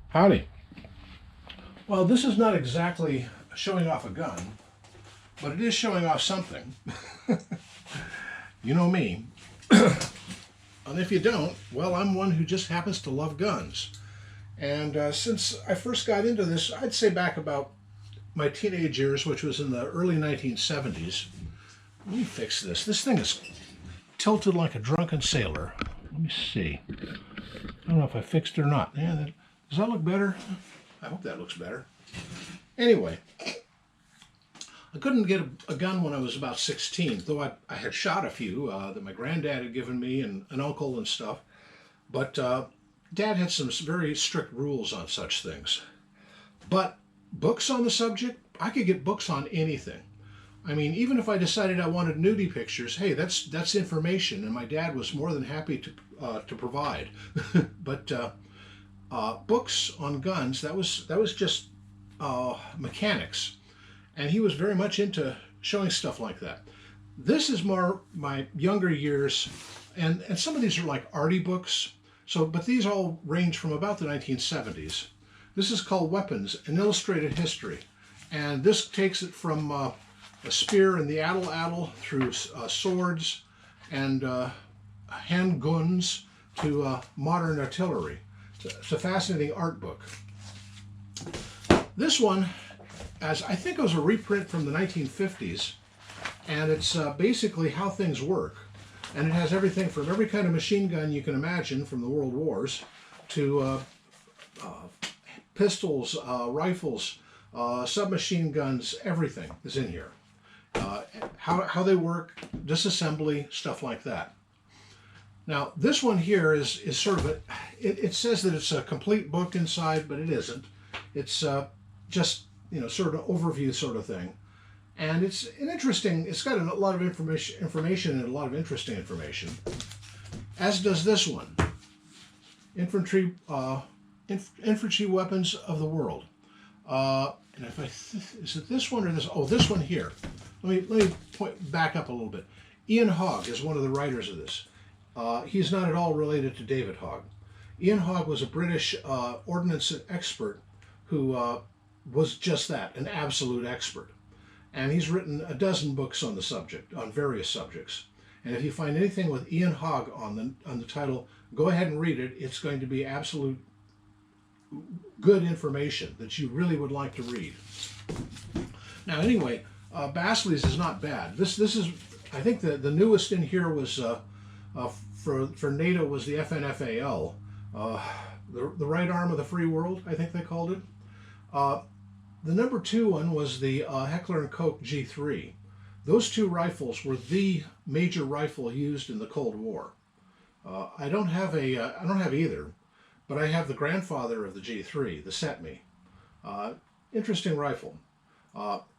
Howdy. Well, this is not exactly showing off a gun, but it is showing off something. You know me. And if you don't, well, I'm one who just happens to love guns. And since I first got into this, I'd say back about my teenage years, which was in the early 1970s. Let me fix this. This thing is tilted like a drunken sailor. Let me see. I don't know if I fixed it or not. Does that look better? I hope that looks better. Anyway, I couldn't get a gun when I was about 16, though I had shot a few that my granddad had given me and an uncle and stuff. But Dad had some very strict rules on such things. But books on the subject, I could get books on anything. I mean, even if I decided I wanted nudie pictures, hey, that's information, and my dad was more than happy to provide. But books on guns, that was just mechanics, and he was very much into showing stuff like that. This is more my younger years, and some of these are like arty books. So, but these all range from about the 1970s. This is called Weapons: An Illustrated History, and this takes it from a spear and the atlatl through swords and handguns to modern artillery. It's a fascinating art book. This one, as I think it was a reprint from the 1950s, and it's basically how things work. And it has everything from every kind of machine gun you can imagine from the World Wars to pistols, rifles, submachine guns, everything is in here. How they work, disassembly, stuff like that. Now, this one here is sort of it says that it's a complete book inside, but it isn't. It's just, sort of an overview sort of thing. And it's got a lot of information and a lot of interesting information, as does this one, Infantry Weapons of the World. And is it this one or this? Oh, this one here. Let me back up a little bit. Ian Hogg is one of the writers of this. He's not at all related to David Hogg. Ian Hogg was a British ordnance expert who was just that, an absolute expert. And he's written a dozen books on the subject, on various subjects. And if you find anything with Ian Hogg on the title, go ahead and read it. It's going to be absolute good information that you really would like to read. Now, anyway, Basley's is not bad. This is, I think the newest in here was for NATO was the FNFAL, the right arm of the free world, I think they called it. The number 2 one was the Heckler & Koch G3. Those two rifles were the major rifle used in the Cold War. I don't have either, but I have the grandfather of the G3, the Setme. Interesting rifle.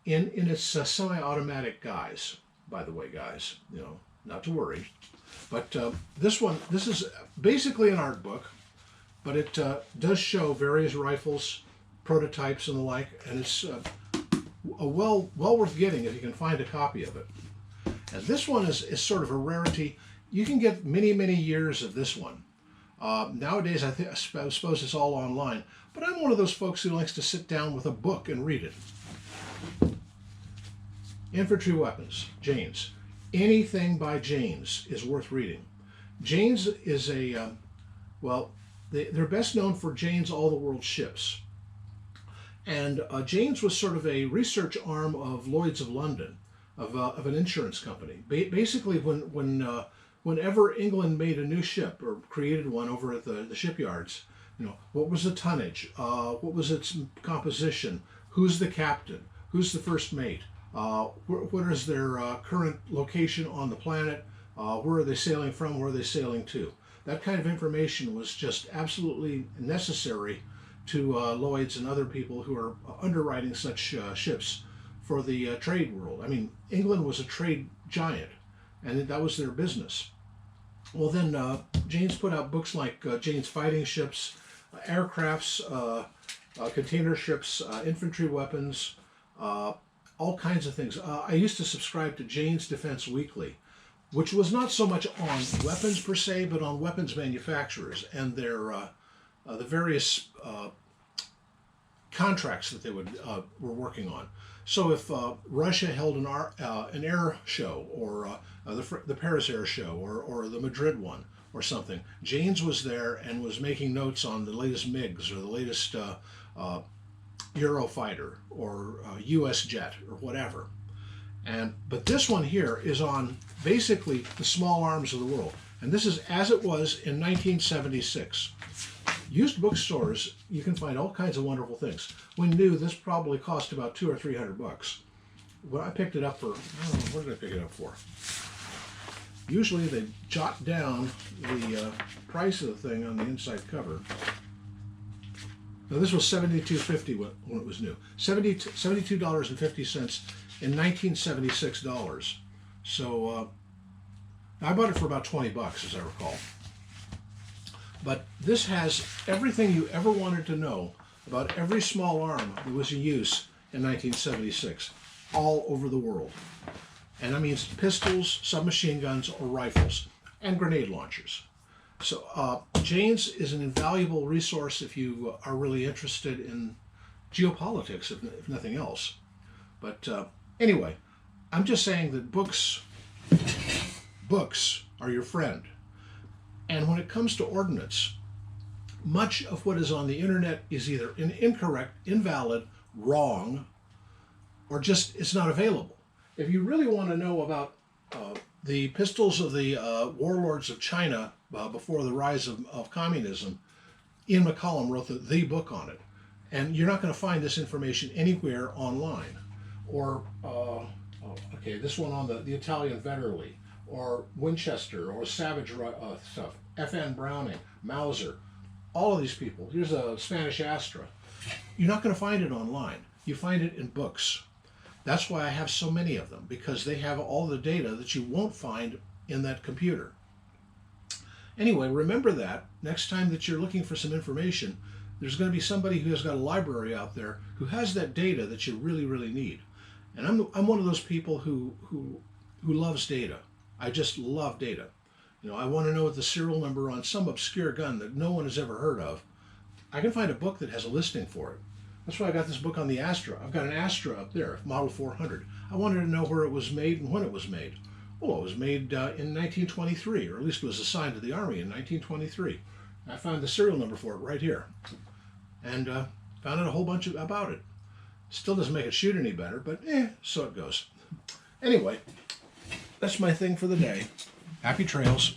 In its semi-automatic guise, by the way, guys, not to worry. But this is basically an art book, but it does show various rifles, prototypes, and the like, and it's well worth getting if you can find a copy of it. And this one is sort of a rarity. You can get many years of this one. Nowadays, I suppose it's all online, but I'm one of those folks who likes to sit down with a book and read it. Infantry Weapons, Janes. Anything by Janes is worth reading. Janes is they're best known for Janes All the World Ships. And Janes was sort of a research arm of Lloyd's of London, of an insurance company. Basically, whenever England made a new ship or created one over at the shipyards, what was the tonnage? What was its composition? Who's the captain? Who's the first mate? What is their current location on the planet? Where are they sailing from? Where are they sailing to? That kind of information was just absolutely necessary to Lloyd's and other people who are underwriting such ships for the trade world. I mean, England was a trade giant, and that was their business. Well, then Janes put out books like Janes Fighting Ships, Aircrafts, Container Ships, Infantry Weapons, all kinds of things. I used to subscribe to Janes Defense Weekly, which was not so much on weapons per se, but on weapons manufacturers and their the various contracts that they were working on. So if Russia held an air show, or the Paris Air Show, or the Madrid one, or something, Janes was there and was making notes on the latest MiGs or the latest Eurofighter or US jet or whatever. But this one here is on basically the small arms of the world. And this is as it was in 1976. Used bookstores, you can find all kinds of wonderful things. When new, this probably cost about $200 or $300. Well, I picked it up for, I don't know, what did I pick it up for? Usually they jot down the price of the thing on the inside cover. Now this was $72.50 when it was new. $72.50 in 1976 dollars. So I bought it for about 20 bucks, as I recall. But this has everything you ever wanted to know about every small arm that was in use in 1976, all over the world. And that means pistols, submachine guns, or rifles, and grenade launchers. So Jane's is an invaluable resource if you are really interested in geopolitics, if nothing else. But anyway, I'm just saying that books are your friend. And when it comes to ordnance, much of what is on the internet is either incorrect, invalid, wrong, or just it's not available. If you really want to know about the pistols of the warlords of China before the rise of communism, Ian McCollum wrote the book on it. And you're not going to find this information anywhere online. Or, this one on the Italian Vetterli, or Winchester, or Savage stuff, F.N. Browning, Mauser, all of these people. Here's a Spanish Astra. You're not going to find it online. You find it in books. That's why I have so many of them, because they have all the data that you won't find in that computer. Anyway, remember that next time that you're looking for some information, there's going to be somebody who has got a library out there who has that data that you really, really need. And I'm one of those people who loves data. I just love data. You know, I want to know what the serial number on some obscure gun that no one has ever heard of. I can find a book that has a listing for it. That's why I got this book on the Astra. I've got an Astra up there, Model 400. I wanted to know where it was made and when it was made. Well, it was made in 1923, or at least it was assigned to the Army in 1923. I found the serial number for it right here. And found out a whole bunch about it. Still doesn't make it shoot any better, but so it goes. Anyway, that's my thing for the day. Happy trails.